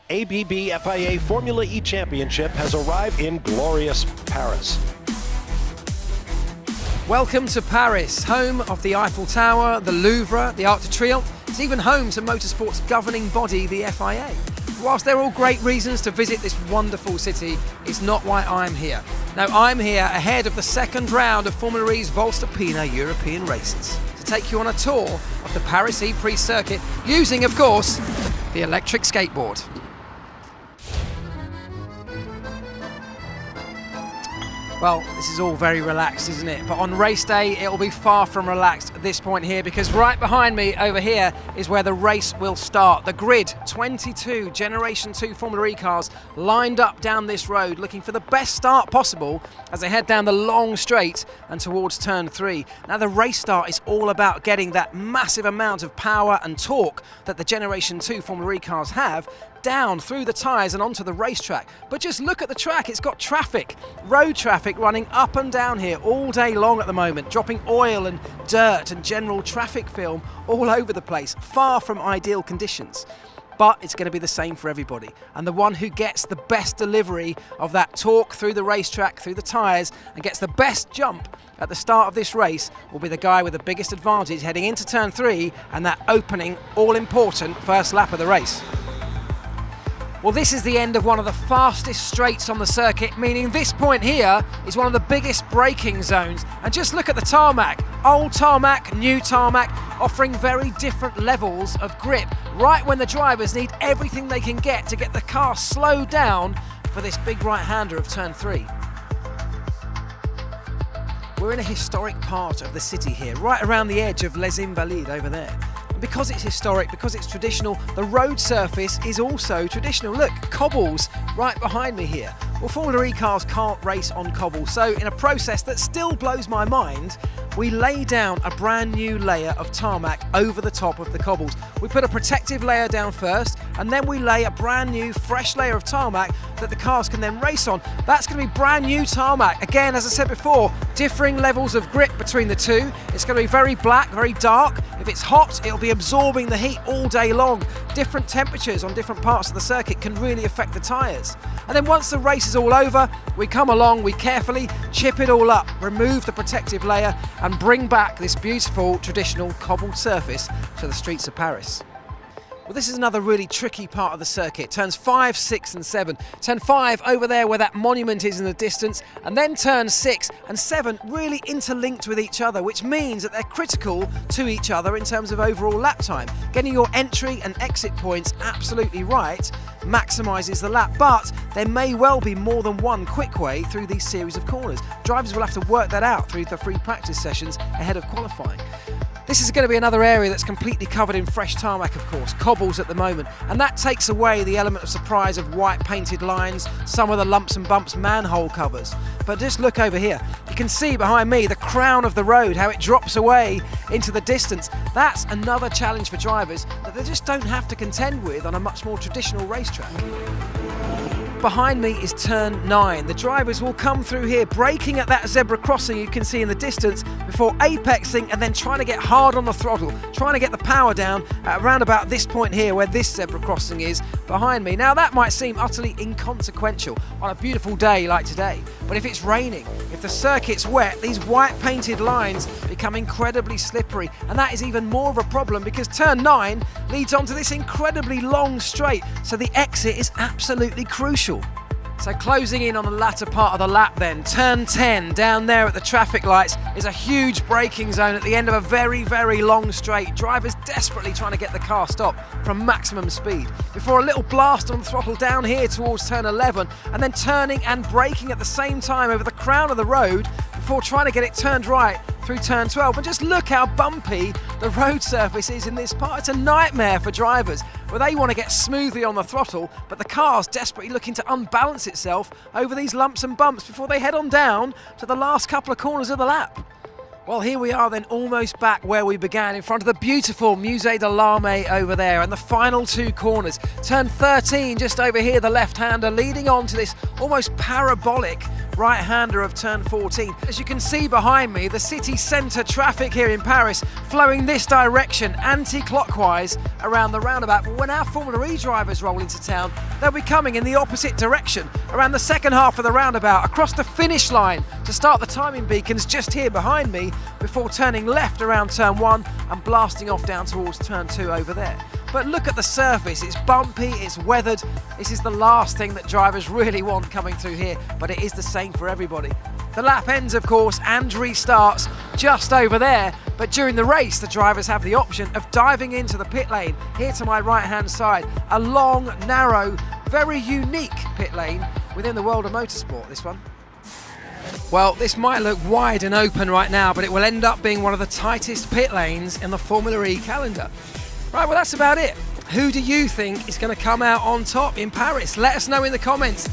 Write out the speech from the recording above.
ABB FIA Formula E Championship has arrived in glorious Paris. Welcome to Paris, home of the Eiffel Tower, the Louvre, the Arc de Triomphe. It's even home to motorsport's governing body, the FIA. Whilst they're all great reasons to visit this wonderful city, it's not why I'm here. No, I'm here ahead of the second round of Formula E's voestalpine European races to take you on a tour of the Paris E-Prix circuit using, of course, the electric skateboard. Well, this is all very relaxed, isn't it? But on race day, it'll be far from relaxed at this point here, because right behind me over here is where the race will start. The grid, 22 Generation 2 Formula E cars lined up down this road, looking for the best start possible as they head down the long straight and towards turn 3. Now, the race start is all about getting that massive amount of power and torque that the Generation 2 Formula E cars have down through the tyres and onto the racetrack. But just look at the track, it's got traffic, road traffic running up and down here all day long at the moment, dropping oil and dirt and general traffic film all over the place, far from ideal conditions. But it's going to be the same for everybody. And the one who gets the best delivery of that torque through the racetrack, through the tyres, and gets the best jump at the start of this race will be the guy with the biggest advantage heading into turn 3 and that opening all-important first lap of the race. Well, this is the end of one of the fastest straights on the circuit, meaning this point here is one of the biggest braking zones. And just look at the tarmac, old tarmac, new tarmac, offering very different levels of grip, right when the drivers need everything they can get to get the car slowed down for this big right-hander of turn 3. We're in a historic part of the city here, right around the edge of Les Invalides over there. Because it's historic, because it's traditional, the road surface is also traditional. Look, cobbles right behind me here. Well, Formula E cars can't race on cobbles, so in a process that still blows my mind, we lay down a brand new layer of tarmac over the top of the cobbles. We put a protective layer down first, and then we lay a brand new fresh layer of tarmac that the cars can then race on. That's going to be brand new tarmac. Again, as I said before, differing levels of grip between the two. It's going to be very black, very dark. If it's hot, it'll be absorbing the heat all day long. Different temperatures on different parts of the circuit can really affect the tyres. And then once the race is all over, we come along, we carefully chip it all up, remove the protective layer, and bring back this beautiful traditional cobbled surface to the streets of Paris. Well, this is another really tricky part of the circuit. Turns 5, 6 and 7. Turn 5 over there where that monument is in the distance, and then turns 6 and 7 really interlinked with each other, which means that they're critical to each other in terms of overall lap time. Getting your entry and exit points absolutely right maximises the lap, but there may well be more than one quick way through these series of corners. Drivers will have to work that out through the free practice sessions ahead of qualifying. This is going to be another area that's completely covered in fresh tarmac, of course, cobbles at the moment, and that takes away the element of surprise of white painted lines, some of the lumps and bumps manhole covers. But just look over here, you can see behind me the crown of the road, how it drops away into the distance. That's another challenge for drivers that they just don't have to contend with on a much more traditional racetrack. Behind me is turn 9. The drivers will come through here, braking at that zebra crossing you can see in the distance before apexing and then trying to get hard on the throttle, trying to get the power down at around about this point here where this zebra crossing is behind me. Now that might seem utterly inconsequential on a beautiful day like today, but if it's raining, if the circuit's wet, these white painted lines become incredibly slippery, and that is even more of a problem because turn 9 leads onto this incredibly long straight, so the exit is absolutely crucial. So closing in on the latter part of the lap then, turn 10 down there at the traffic lights is a huge braking zone at the end of a very, very long straight. Drivers desperately trying to get the car stopped from maximum speed before a little blast on the throttle down here towards turn 11 and then turning and braking at the same time over the crown of the road before trying to get it turned right through turn 12. And just look how bumpy the road surface is in this part. It's a nightmare for drivers where they want to get smoothly on the throttle, but the car's desperately looking to unbalance itself over these lumps and bumps before they head on down to the last couple of corners of the lap. Well, here we are then, almost back where we began, in front of the beautiful Musée de l'Armée over there, and the final two corners. Turn 13 just over here, the left-hander, leading on to this almost parabolic right-hander of turn 14. As you can see behind me, the city centre traffic here in Paris flowing this direction, anti-clockwise around the roundabout. But when our Formula E drivers roll into town, they'll be coming in the opposite direction, around the second half of the roundabout, across the finish line to start the timing beacons just here behind me, before turning left around turn 1 and blasting off down towards turn 2 over there. But look at the surface, it's bumpy, it's weathered. This is the last thing that drivers really want coming through here, but it is the same for everybody. The lap ends, of course, and restarts just over there, but during the race, the drivers have the option of diving into the pit lane here to my right-hand side. A long, narrow, very unique pit lane within the world of motorsport, this one. Well, this might look wide and open right now, but it will end up being one of the tightest pit lanes in the Formula E calendar. Right, well, that's about it. Who do you think is going to come out on top in Paris? Let us know in the comments.